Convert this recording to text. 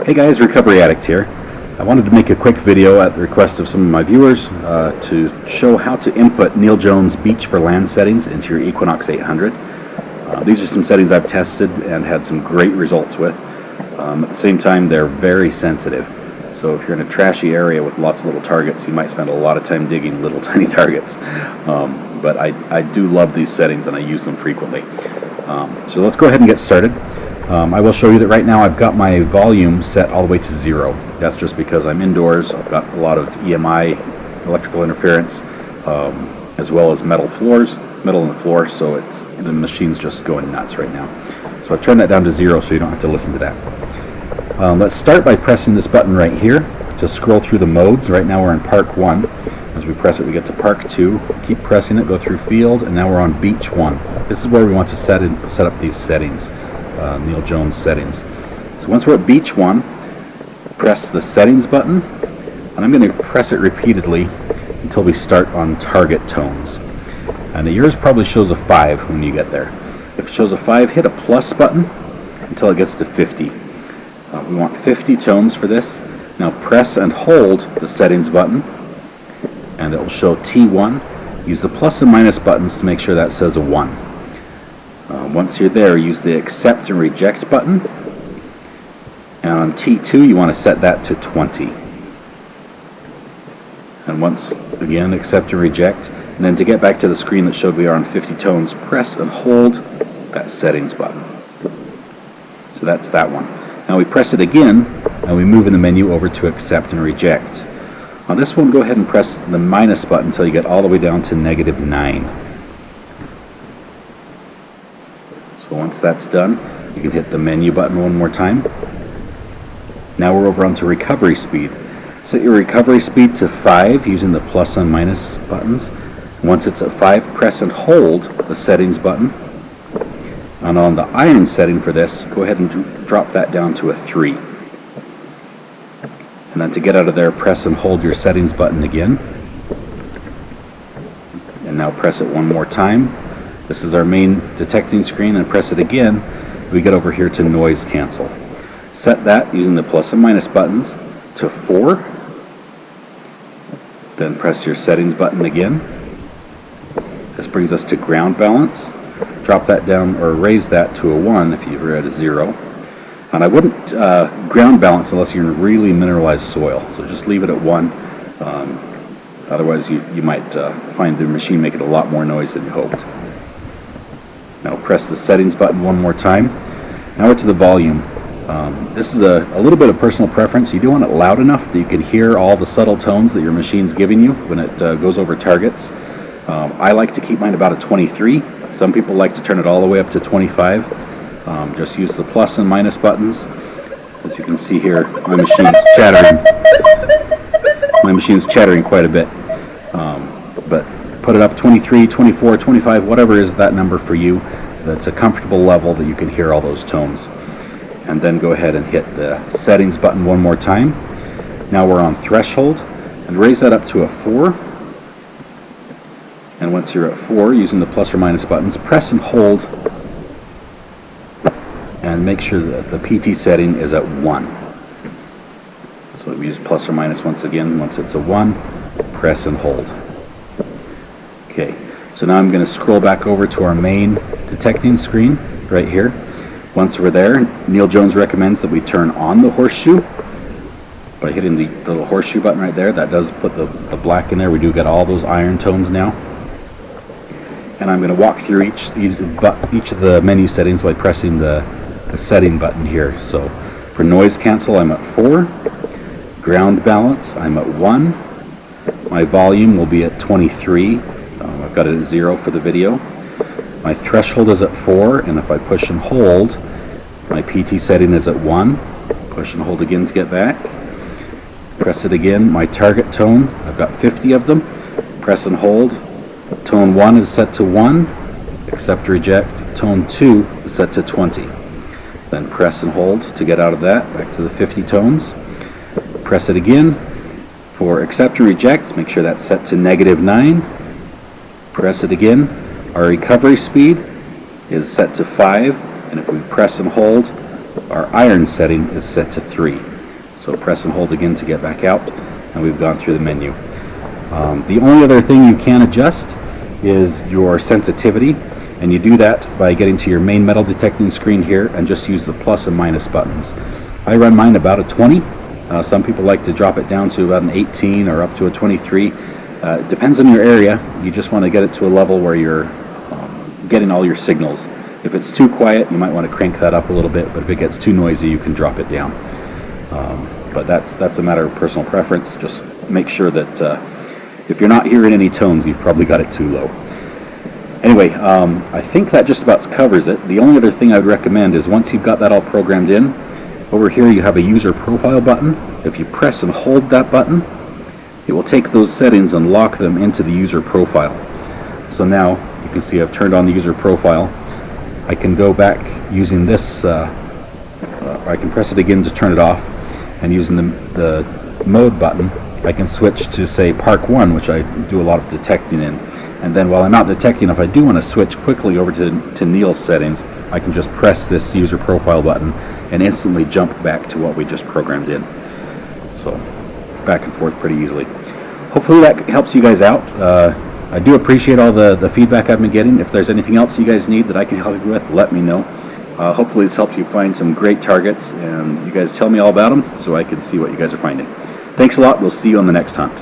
Hey guys, Recovery Addict here. I wanted to make a quick video at the request of some of my viewers to show how to input Neil Jones Beach for Land settings into your Equinox 800. These are some settings I've tested and had some great results with. At the same time, they're very sensitive. So if you're in a trashy area with lots of little targets, you might spend a lot of time digging little tiny targets. But I do love these settings and I use them frequently. So let's go ahead and get started. I will show you that right now I've got my volume set all the way to 0. That's just because I'm indoors. I've got a lot of EMI, electrical interference, as well as metal in the floor, so the machine's just going nuts right now. So I've turned that down to 0 so you don't have to listen to that. Let's start by pressing this button right here to scroll through the modes. Right now we're in Park 1. As we press it, we get to Park 2. Keep pressing it, go through Field, and now we're on Beach 1. This is where we want to set up these settings. Neil Jones settings. So once we're at Beach 1, press the settings button, and I'm going to press it repeatedly until we start on target tones. And yours probably shows a 5 when you get there. If it shows a 5, hit a plus button until it gets to 50. We want 50 tones for this. Now press and hold the settings button and it will show T1. Use the plus and minus buttons to make sure that says a 1. Once you're there, use the accept and reject button, and on T2 you want to set that to 20. And once again, accept and reject, and then to get back to the screen that showed we are on 50 tones, press and hold that settings button. So that's that one. Now we press it again and we move in the menu over to accept and reject. On this one, go ahead and press the minus button until you get all the way down to -9. So once that's done, you can hit the menu button one more time. Now we're over onto recovery speed. Set your recovery speed to 5 using the plus and minus buttons. Once it's at 5, press and hold the settings button. And on the iron setting for this, go ahead and drop that down to a 3. And then to get out of there, press and hold your settings button again. And now press it one more time. This is our main detecting screen, and press it again. We get over here to noise cancel. Set that using the plus and minus buttons to 4. Then press your settings button again. This brings us to ground balance. Drop that down or raise that to a 1 if you were at a 0. And I wouldn't ground balance unless you're in really mineralized soil. So just leave it at 1. Otherwise you might find the machine making a lot more noise than you hoped. Now press the settings button one more time. Now we're to the volume. This is a little bit of personal preference. You do want it loud enough that you can hear all the subtle tones that your machine's giving you when it goes over targets. I like to keep mine about a 23. Some people like to turn it all the way up to 25. Just use the plus and minus buttons. As you can see here, my machine's chattering. My machine's chattering quite a bit. But put it up 23, 24, 25, whatever is that number for you. That's a comfortable level that you can hear all those tones. And then go ahead and hit the settings button one more time. Now we're on threshold, and raise that up to a 4. And once you're at 4, using the plus or minus buttons, press and hold and make sure that the PT setting is at 1. So we use plus or minus once again. Once it's a 1, press and hold. Okay, so now I'm going to scroll back over to our main detecting screen right here. Once we're there, Neil Jones recommends that we turn on the horseshoe by hitting the little horseshoe button right there. That does put the black in there. We do get all those iron tones now. And I'm going to walk through each of the menu settings by pressing the setting button here. So for noise cancel, I'm at 4. Ground balance, I'm at 1. My volume will be at 23. I've got it at 0 for the video. My threshold is at 4, and if I push and hold, my PT setting is at 1. Push and hold again to get back. Press it again. My target tone, I've got 50 of them. Press and hold. Tone 1 is set to 1. Accept, reject. Tone 2 is set to 20. Then press and hold to get out of that, back to the 50 tones. Press it again. For accept and reject, make sure that's set to -9. Press it again. Our recovery speed is set to 5, and if we press and hold, our iron setting is set to 3. So press and hold again to get back out, and we've gone through the menu. The only other thing you can adjust is your sensitivity, and you do that by getting to your main metal detecting screen here and just use the plus and minus buttons. I run mine about a 20. Some people like to drop it down to about an 18 or up to a 23. It depends on your area. You just want to get it to a level where you're getting all your signals. If it's too quiet, you might want to crank that up a little bit, but if it gets too noisy, you can drop it down. But that's a matter of personal preference. Just make sure that if you're not hearing any tones, you've probably got it too low. Anyway, I think that just about covers it. The only other thing I would recommend is once you've got that all programmed in, over here you have a user profile button. If you press and hold that button, it will take those settings and lock them into the user profile. So now you can see I've turned on the user profile. I can go back using this, I can press it again to turn it off, and using the mode button I can switch to, say, Park 1, which I do a lot of detecting in. And then while I'm not detecting, if I do want to switch quickly over to Neil's settings, I can just press this user profile button and instantly jump back to what we just programmed in. So back and forth pretty easily. Hopefully that helps you guys out. I do appreciate all the feedback I've been getting. If there's anything else you guys need that I can help you with, let me know. Hopefully this helps you find some great targets, and you guys tell me all about them so I can see what you guys are finding. Thanks a lot. We'll see you on the next hunt.